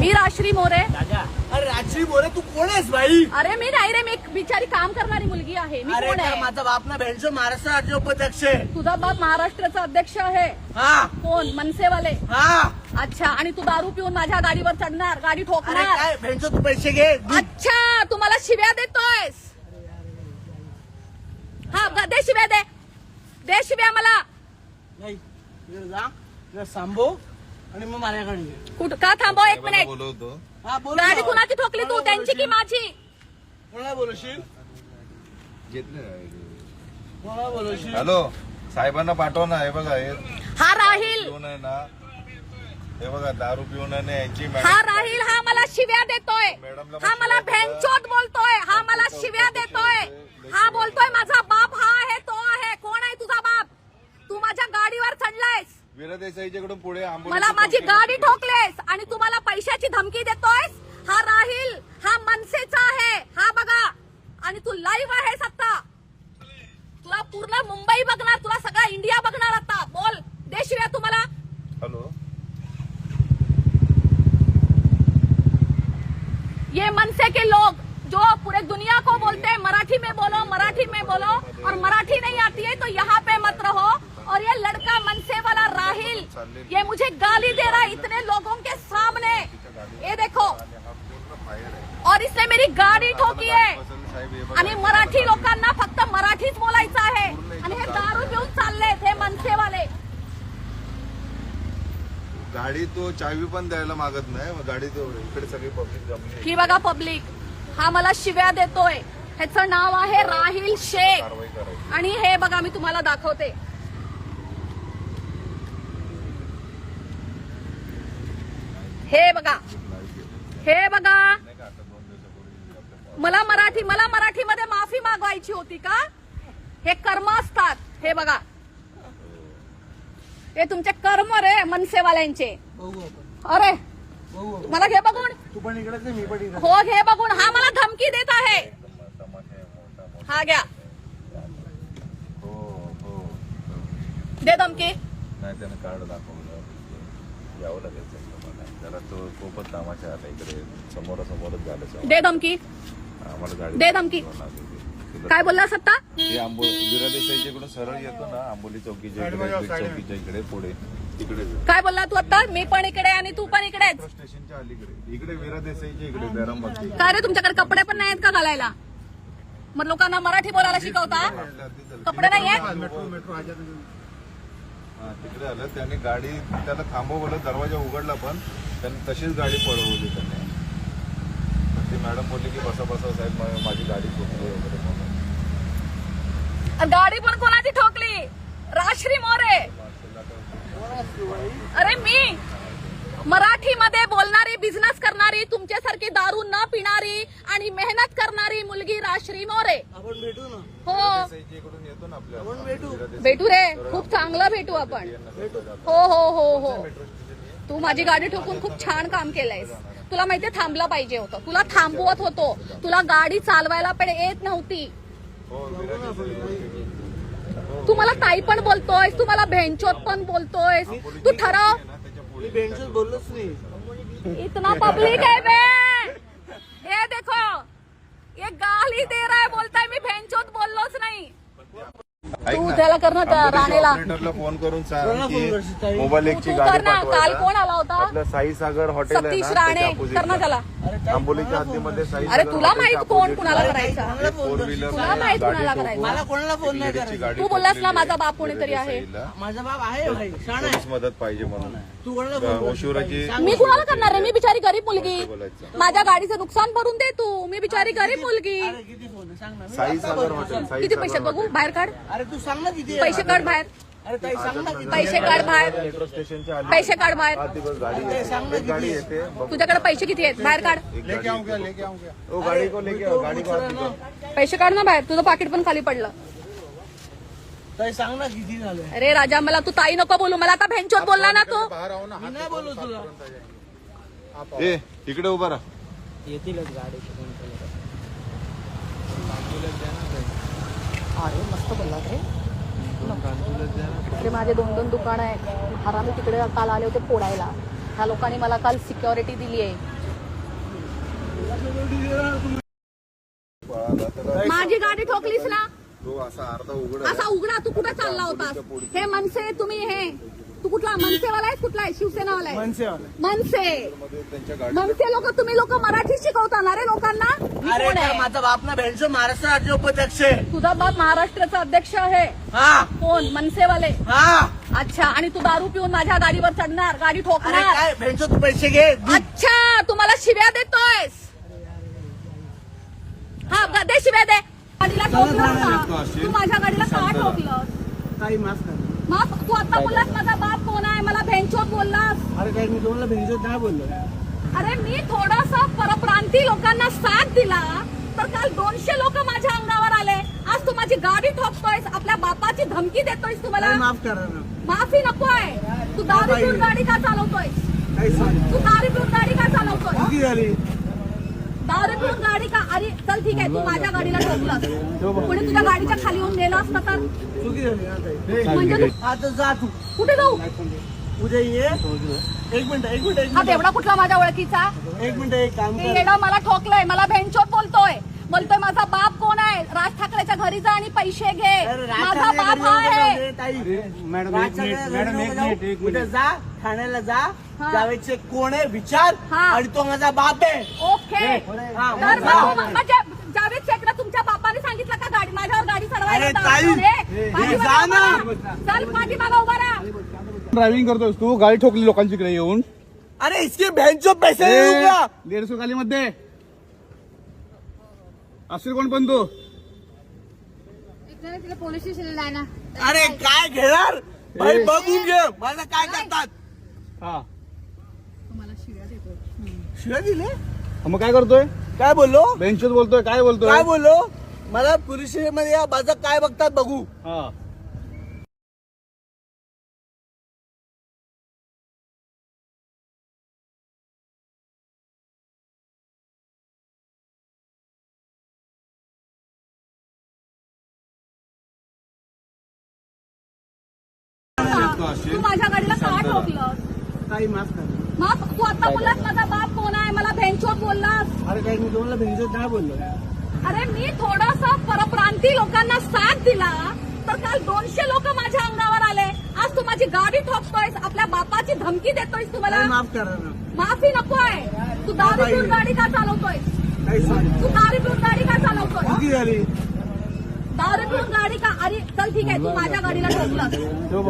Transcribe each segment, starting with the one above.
मी राश्री मोरे. अरे राजश्री मोरे तू कोण आहेस भाई? अरे मी नाही रे, मी एक बिचारी काम करणारी मुलगी आहे. मी कोण आहे? माझा बाप ना भेंडचो महाराष्ट्र राज्य उपाध्यक्ष आहे. तुझा बाप महाराष्ट्राचा अध्यक्ष आहे? हा कोण? मनसेवाले? हा. अच्छा. आणि तू दारू पिऊन माझ्या गाडीवर चढणार, गाडी अरे ठोकणार? काय भेंडचो तू पैसे घे. अच्छा, तू मला शिव्या देतोयस? हा, दे शिव्या, दे शिव्या मला. नाही जा सांभो आणि मग माझ्याकडे ये. कुठं का थांबव? एक मिनिट. बोलवतो. हा बोल. गाडी कुणाची ठोकली तू? त्यांची की माझी? कोणाला बोलवशील? कोणाला बोलवशील? हॅलो, साहेबांना पाठव ना. हे बघा, हे हा राहील, पिऊन आहे ना, हे बघा दारू पिऊन आहे ना यांची हा राहील. हा मला शिव्या देतोय, हा मला भेंचोद बोलतोय, हा मला शिव्या देतोय, हा बोलतोय माझा बाप हा आहे, तो आहे. कोण आहे तुझा बाप? तू माझ्या गाडीवर चढलायस, वीरा देसाईच्याकडून पुढे मला माझी गाडी ठोकलेस आणि तू मला पैशाची धमकी देतोयस. हा राहील, हा मनसेचा आहे, हा बघा. आणि तू लाईव्ह आहेस आता. तुला पूर्ण मुंबई बघणार, तुला सगळा इंडिया बघणार आता. बोल, दे शिव्या तू मला. हॅलो, ये मनसे के लोग जो पूरे दुनिया को बोलते हैं मराठी में बोलो, मराठी में बोलो, और मराठी नहीं आती है तो यहाँ पे मत रहो. और ये लड़का मनसे वाला राहिल, ये मुझे गाली दे रहा है इतने लोगों के सामने. ये देखो, और इसने मेरी गाडी ठोकी आहे. आणि मराठी लोकांना फक्त मराठीच बोलायचं आहे. आणि हे दारू घेऊन चाललेत हे मनसेवाले. गाडी तो चावी पण द्यायला मागत नाही. मग गाडी तो इकडे सगळी पब्लिक जमली. ही बघा पब्लिक, हा मला शिव्या देतोय. ह्याचं नाव आहे राहिल शेख. कारवाई करायची. आणि हे बघा, मी तुम्हाला दाखवते. हे बघा, हे बघा. मला मराठीमध्ये माफी मागवायची होती का? हे कर्म असतात. हे बघा, हे तुमचे कर्म रे मनसेवाल्यांचे. अरे मला घे बघून. तू पण इकडेच आहे, मी पण इकडे. हो, घे बघून. हा मला धमकी देत आहे. हा घ्या, हो. दे धमकी. नाही, त्यानं कार्ड दाखवलं. यावं लागेल जरा. तो खूपच कामाच्या आला इकडे. समोरासमोरच झालं. दे धमकी, आम्हाला गाडी दे धमकी. काय बोललास आता? वीरा देसाईच्याकडून सरळ येतो ना, आंबोली चौकीच्या इकडे, चौकीच्या इकडे पुढे तिकडे. काय बोलला तू आता? मी पण इकडे आणि तू पण इकडेच. मेट्रो स्टेशनच्या अलीकडे इकडे वीरा देसाईच्या इकडे बॅरामती. काय रे, तुमच्याकडे कपडे पण नाहीत का घालायला? मग लोकांना मराठी बोलायला शिकवता? कपडे नाहीयेत? तिकडे आलं त्याने. गाडी त्याला थांबवलं, दरवाजा उघडला पण त्याने तशीच गाडी पळवली त्याने. ती मॅडम बोलली की बसा साहेब, माझी गाडी ठोकली वगैरे म्हणून. गाडी पण कोणाची ठोकली? राश्री मोरे. अरे मी मराठीमध्ये बोलणारी, बिझनेस करणारी, तुमच्यासारखी दारू न पिणारी आणि मेहनत करणारी मुलगी राश्री मोरे. आपण भेटू ना. हो, इकडून येतो ना आपल्या. आपण भेटू. भेटू रे, खूप चांगलं भेटू आपण. हो. तू माझी गाडी ठोकून खूप छान काम केलंयस. तुला माहितीये थांबलं पाहिजे होतं. तुला थांबवत होतो. तुला गाडी चालवायला पण येत नव्हती. तू मला ताई पण बोलतोयस, तू मला भेंचोत पण बोलतोयस. तू ठरव. मी भेंडचोच बोललोच नाही. इतना पब्लिक है बे. ये देखो, ये गाली दे रहा है, बोलताय मी भेंचोत बोललोच नाही. तू त्याला कर ना, त्या राणेला ऑपरेटरला फोन करून सांग कोणाला फोन करशील की ताई? मोबाईल एकची तू गाडी कर ना. काल कोण पाठवायला. आला होता? आपलं साई सागर हॉटेल आहे सतीश ना, राणे. त्याच्या कर ना opposite त्याला. ला. आंबोलीच्या हद्दीमध्ये साई अरे सागर तुला हॉटेलच्या माहित कोण opposite कुणाला ला करायचा? फोर व्हीलर तुला माहित कुणाला करायचं? मला कोणाला फोन नाही लेडीजची करायचा. गाडी तू बोललास ना ठोकलेली माझा आहे. बाप कोणीतरी आहे. देसाईला. माझा बाप आहे भाई, शाण आहे. पोलीस मदत पाहिजे म्हणून. तू कोणाला फोन करशील? ओशिवराची मी कुणाला करणार आहे? मी बिचारी गरीब मुलगी. बोलायचं. माझ्या गाडीचं नुकसान भरून दे तू. मी बिचारी गरीब मुलगी. अरे किती फोन आहे सांग ना. मी साई आता सागर बोलतो. हॉटेल. साई किती सागर पैसे बघू? हॉटेल. बाहेर काढ. अरे तू सांग ना किती आहे? पैसे काढ बाहेर. अरे ताई सांग ना किती पैसे काढ बाहेर. मेट्रो स्टेशनच्या अलीकडे. पैसे काढ बाहेर. हा, ती बस गाडी येते. एक गाडी येते. बघ. तुझ्याकडे पैसे किती आहेत? बाहेर काढ. एक गाडी येते. ओ, गाडी को लेके आओ, गाडी को आप निकालो. पैसे काढ ना बाहेर. तुझं पाकिट पण खाली पडलं. ताई सांग ना किती झालं. अरे राजा, मला तू ताई नको बोलू. मला आता भेंचोत बोलला ना तू. मी नाही बोलू तुला. ए, इकडे उभा राहा. येतीलच गाडी. अरे मस्त बोलला रे. अरे माझे 2-2 दुकानं आहेत. हरामी तिकडे काल आले होते फोडायला. ह्या लोकांनी मला काल सिक्युरिटी दिली आहे. पळाला त्याला माझी गाडी ठोकलीस ना, तो असा अर्धा उघड असा उघडा. तू कुठे चालला होतास? हे मनसे तुम्ही हे तू कुठला मनसेवाला आहे? कुठला आहे? शिवसेनावाला आहे? मनसेवाला. मनसे मध्ये त्यांच्या गाडी मनसे लोक तुम्ही लोक मराठी शिकवता ना रे लोकांना? मी अरे कोण तर आहे? माझा बाप ना भेंडचो महाराष्ट्र राज्य उपाध्यक्ष आहे. तुझा बाप महाराष्ट्राचा अध्यक्ष आहे. हा कोण? मनसेवाले. हा. अच्छा, आणि तू दारू पिऊन माझ्या गाडीवर चढणार, गाडी अरे ठोकणार. काय भेंडचो तू पैसे घे. अच्छा, तू मला शिव्या देतोयस? हा, दे शिव्या दे. गाडीला ठोकलं का? तू माझ्या गाडीला का ठोकलं? काही माफ कर. मग तू आता बोललास माझा बाप कोण आहे, मला भेंचोत बोललास. अरे काय मी तुम्हाला भेंडचो नाही बोललो. अरे मी थोडासा परप्रांती लोकांना साथ दिला तर काल 200 लोक माझ्या अंगावर आले. आज तू माझी गाडी ठोकतोयस, आपल्या बापाची धमकी देतोयस. तुम्हाला काही माफ करा ना. माफी नकोय. तू दारू पिऊन गाडी का चालवतोयस? काही सांग. तू दारू पिऊन गाडी का चालवतोय? चुकी झाली. दारू पिऊन गाडी का? अरे चल ठीक आहे, तू माझ्या गाडीला ठोकलास. कोणी तुझ्या गाडीच्या खाली येऊन नेलं असतं तर? चुकी झाली ना ताई. म्हणजे तू आता जा तू. कुठे जाऊ? उद्या ये. एक मिनिट हा तेवढा कुठला माझ्या ओळखीचा? एक मिनिट एक काम मी कर. येणं मला ठोकलंय, मला भेंचोत बोलतोय माझा बाप कोण आहे? राज ठाकरेच्या घरी जा आणि पैसे घे. अरे माझा बाप हा आहे. मॅडम उद्या जा ठाण्याला जा. हा. जावेदचे कोण आहे विचार. हा. आणि तो माझा बाप आहे. ओके. हा, तर मग जा. म्हणजे जावेद शेखला तुमच्या बापाने सांगितलं का गाडी माझ्यावर गाडी चढवायला? अरे होता? ताई, अरे, पाठीमागं जा ना. उभा राहा. चल पाठीमागं उभा राहा. ड्रायव्हिंग करतोस तू, गाडी ठोकली लोकांच्याकडे येऊन. अरे इसके बहनचो पैसे देऊ का? 150 खाली मध्ये असेल कोण पण तू. तिला पोलीस स्टेशनला आहे ना. अरे काय घेणार भाई बघून घे मला काय करतात. हा शिव्या दिले. मग काय करतोय? काय बोललो बेंचवर बोलतोय, काय बोलतोय? काय बोललो मला पोलीस स्टेशन मध्ये या माझं काय बघतात बघू. हा तू माझ्या गाडीला का ठोकलं? काही माफ कर. मग तू आता बोललास माझा बाप कोण आहे, मला भेंचोत बोललास. अरे काय मी तुम्हाला भेंडचो नाही बोललो. अरे मी थोडासा परप्रांती लोकांना साथ दिला तर काल 200 लोक माझ्या अंगावर आले. आज तू माझी गाडी ठोकतोयस, आपल्या बापाची धमकी देतोयस. तुम्हाला काही माफ करा ना. माफी नकोय. तू दारू पिऊन गाडी का चालवतोयस? काही सांग. तू दारू पिऊन गाडी का चालवतोय? चुकी झाली. दारू पिऊन गाडी का? अरे चल ठीक आहे, तू माझ्या गाडीला ठोकलास.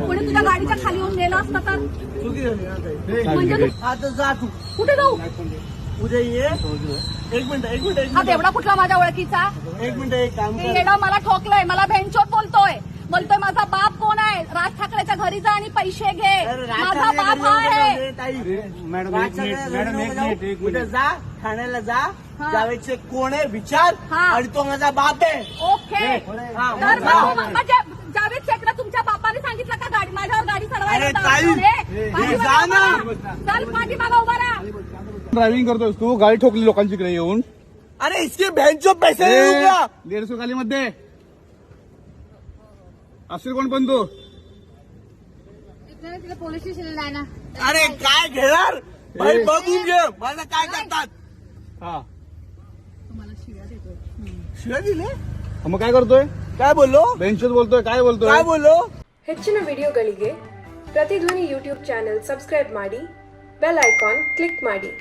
कोणी तुझ्या गाडीच्या खाली येऊन नेलं असतं तर? चुकी झाली ना ताई. म्हणजे तू आता जा तू. कुठे जाऊ? उद्या ये. एक मिनिट हा तेवढा कुठला माझ्या ओळखीचा? एक मिनिट एक काम मी कर. येणं मला ठोकलंय, मला भेंचोत बोलतोय माझा बाप कोण आहे? राज ठाकरेच्या घरी जा आणि पैसे घे. अरे माझा बाप हा आहे. उद्या जा ठाण्याला जा. हा. जावेदचे कोण आहे विचार. हा. आणि तो माझा बाप आहे. ओके. हा, तर मग जा. म्हणजे जावेद शेखला तुमच्या बापाने सांगितलं का गाडी माझ्यावर गाडी चढवायला? अरे होता? ताई, अरे, पाठीमागं जा ना. उभा राहा. चल पाठीमागं उभा राहा. ड्रायव्हिंग करतोस तू, गाडी ठोकली लोकांच्याकडे येऊन. अरे इसके बहनचो पैसे देऊ का? 150 खाली मध्ये असेल कोण पण तू. तिला पोलीस स्टेशनला आहे ना. अरे काय घेणार भाई बघून घे मला काय करतात. हा शिव्या दिले. मग काय करतोय? काय बोललो बेंचवर बोलतोय, काय बोलतोय? काय बोललो. ಹೆಚ್ಚಿನ ವಿಡಿಯೋಗಳಿಗೆ ಪ್ರತಿಧ್ವನಿ ಯೂಟ್ಯೂಬ್ ಚಾನೆಲ್ ಸಬ್ಸ್ಕ್ರೈಬ್ ಮಾಡಿ ಬೆಲ್ ಐಕಾನ್ ಕ್ಲಿಕ್ ಮಾಡಿ.